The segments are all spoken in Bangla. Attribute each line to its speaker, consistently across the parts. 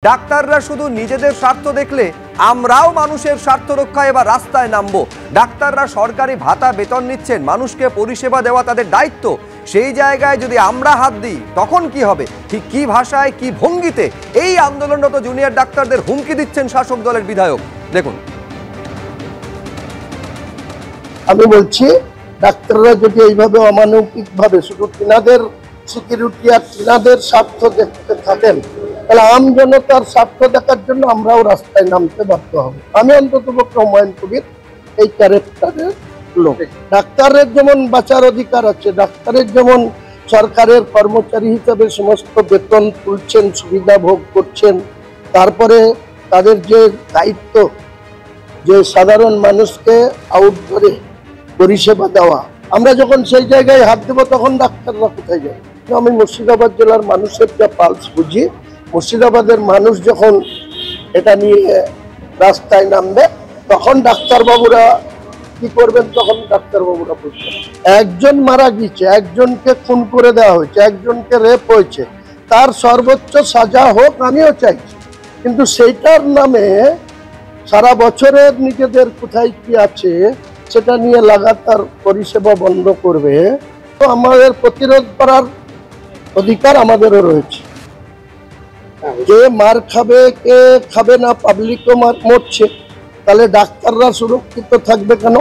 Speaker 1: ডাক্তাররা শুধু নিজেদের স্বার্থ দেখলে আমরাও মানুষের স্বার্থ রক্ষায় এবার রাস্তায় নামবো। ডাক্তাররা সরকারি ভাতা বেতন নিচ্ছেন, মানুষকে পরিষেবা দেওয়া তাদের দায়িত্ব। সেই জায়গায় যদি আমরা হাত দিই তখন কি হবে? ঠিক কি ভাষায় কি ভঙ্গিতে এই আন্দোলনরত জুনিয়র ডাক্তারদের হুমকি দিচ্ছেন শাসক দলের বিধায়ক, দেখুন।
Speaker 2: আমি বলছি ডাক্তাররা যদি এইভাবে অমানবিকভাবে শুধু তিনাদের সিকিউরিটি আর তিনাদের স্বার্থ দেখতে থাকেন, তাহলে আম জনতার স্বার্থ দেখার জন্য আমরাও রাস্তায় নামতে বাধ্য হব। আমি অন্ততপক্ষে হুমায়ুন কবির এই ক্যারেক্টারের লোক। ডাক্তারের যেমন বাঁচার অধিকার আছে, ডাক্তারের যেমন সরকারের কর্মচারী হিসেবে সমস্ত বেতন তুলছেন, সুবিধা ভোগ করছেন, তারপরে তাদের যে দায়িত্ব যে সাধারণ মানুষকে আউটডোরে পরিষেবা দেওয়া, আমরা যখন সেই জায়গায় হাত দেবো তখন ডাক্তাররা কোথায় যায়? আমি মুর্শিদাবাদ জেলার মানুষের যা পালস বুঝি, মুর্শিদাবাদের মানুষ যখন এটা নিয়ে রাস্তায় নামবে তখন ডাক্তারবাবুরা কি করবেন, তখন ডাক্তারবাবুরা বুঝবেন। একজন মারা গিয়েছে, একজনকে খুন করে দেওয়া হয়েছে, একজনকে রেপ হয়েছে, তার সর্বোচ্চ সাজা হোক আমিও চাইছি, কিন্তু সেইটার নামে সারা বছরের নিজেদের কোথায় কি আছে সেটা নিয়ে লাগাতার পরিষেবা বন্ধ করবে। তো আমাদের প্রতিরোধ করার অধিকার আমাদেরও রয়েছে। কে মার খাবে কে খাবে না, পাবলিকও মরছে, তাহলে ডাক্তাররা সুরক্ষিত থাকবে কেন?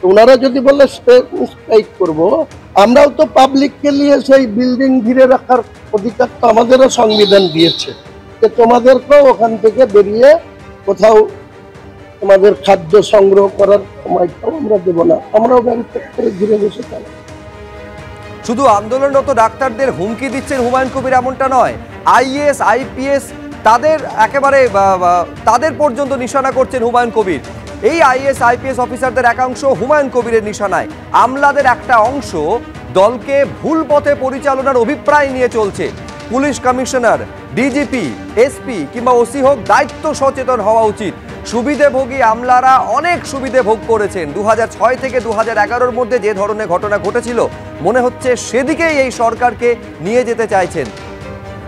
Speaker 2: ওনারা যদি বলে স্ট্রাইক করবো, আমরাও তো পাবলিককে নিয়ে সেই বিল্ডিং ঘিরে রাখার অধিকার তো আমাদেরও সংবিধান দিয়েছে, যে তোমাদেরকেও ওখান থেকে বেরিয়ে কোথাও তোমাদের খাদ্য সংগ্রহ করার সময়টাও আমরা দেবো না, আমরাও ব্যারিকেড করে ঘিরে বসে থাকবো।
Speaker 1: শুধু আন্দোলনরত ডাক্তারদের হুমকি দিচ্ছেন হুমায়ুন কবির এমনটা নয়, আইএএস আইপিএস তাদের একেবারে তাদের পর্যন্ত নিশানা করছেন হুমায়ুন কবির। এই আইএএস আইপিএস অফিসারদের একাংশ হুমায়ুন কবিরের নিশানায়। আমলাদের একটা অংশ দলকে ভুল পথে পরিচালনার অভিপ্রায় নিয়ে চলছে। পুলিশ কমিশনার, ডিজিপি, এসপি কিংবা ওসি হোক, দায়িত্ব সচেতন হওয়া উচিত। সুবিধেভোগী আমলারা অনেক সুবিধে ভোগ করেছেন। 2006 থেকে 2011-র মধ্যে যে ধরনের ঘটনা ঘটেছিল, মনে হচ্ছে সেদিকেই এই সরকারকে নিয়ে যেতে চাইছেন।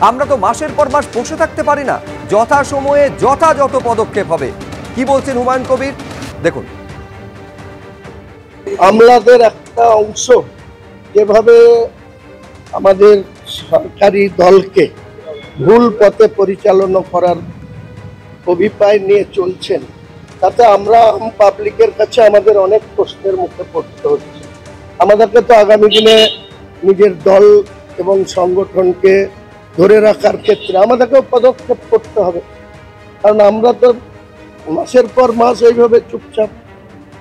Speaker 1: আমরা তো মাসের পর মাস বসে থাকতে পারি না, যথাসময়ে যথাযথ পদক্ষেপ হবে। কি বলছেন হুমায়ুন কবির, দেখুন।
Speaker 2: আমলাদের একটা অংশ যেভাবে আমাদের সরকারি দলকে ভুল পথে পরিচালনা করার অভিপ্রায় নিয়ে চলছেন, তাতে আমরা পাবলিকের কাছে আমাদের অনেক প্রশ্নের মুখে পড়তে হচ্ছে। আমাদেরকে তো আগামী দিনে নিজের দল এবং সংগঠনকে ধরে রাখার ক্ষেত্রে আমাদেরকেও পদক্ষেপ করতে হবে, কারণ আমরা তো মাসের পর মাস এইভাবে চুপচাপ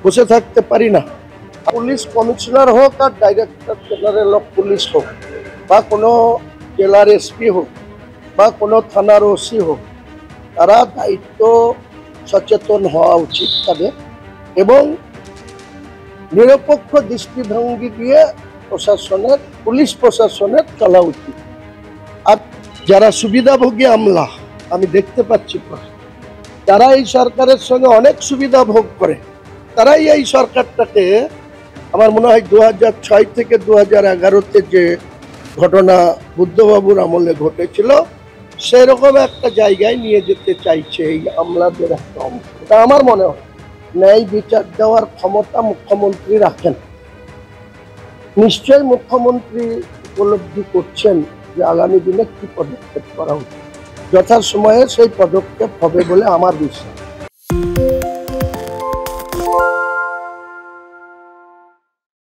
Speaker 2: বসে থাকতে পারি না। পুলিশ কমিশনার হোক আর ডাইরেক্টর জেনারেল অফ পুলিশ হোক, বা কোনো জেলার এসপি হোক, বা কোনো থানার ওসি হোক, তারা দায়িত্ব সচেতন হওয়া উচিত তাদের, এবং নিরপেক্ষ দৃষ্টিভঙ্গি দিয়ে প্রশাসনের, পুলিশ প্রশাসনের চলা উচিত। আর যারা সুবিধাভোগী আমলা আমি দেখতে পাচ্ছি, যারা এই সরকারের সঙ্গে অনেক সুবিধা ভোগ করে, তারাই এই সরকারটাকে, আমার মনে হয় 2006 থেকে 2011-তে যে ঘটনা বুদ্ধবাবুর আমলে ঘটেছিল, সেরকম একটা জায়গায় নিয়ে যেতে চাইছে এই আমলাদের একটা অংশ। এটা আমার মনে হয় ন্যায় বিচার দেওয়ার ক্ষমতা মুখ্যমন্ত্রী রাখেন। নিশ্চয়ই মুখ্যমন্ত্রী উপলব্ধি করছেন যে আগামী দিনে কি পদক্ষেপ করা উচিত, যথাসময়ে সেই পদক্ষেপ হবে বলে আমার বিশ্বাস।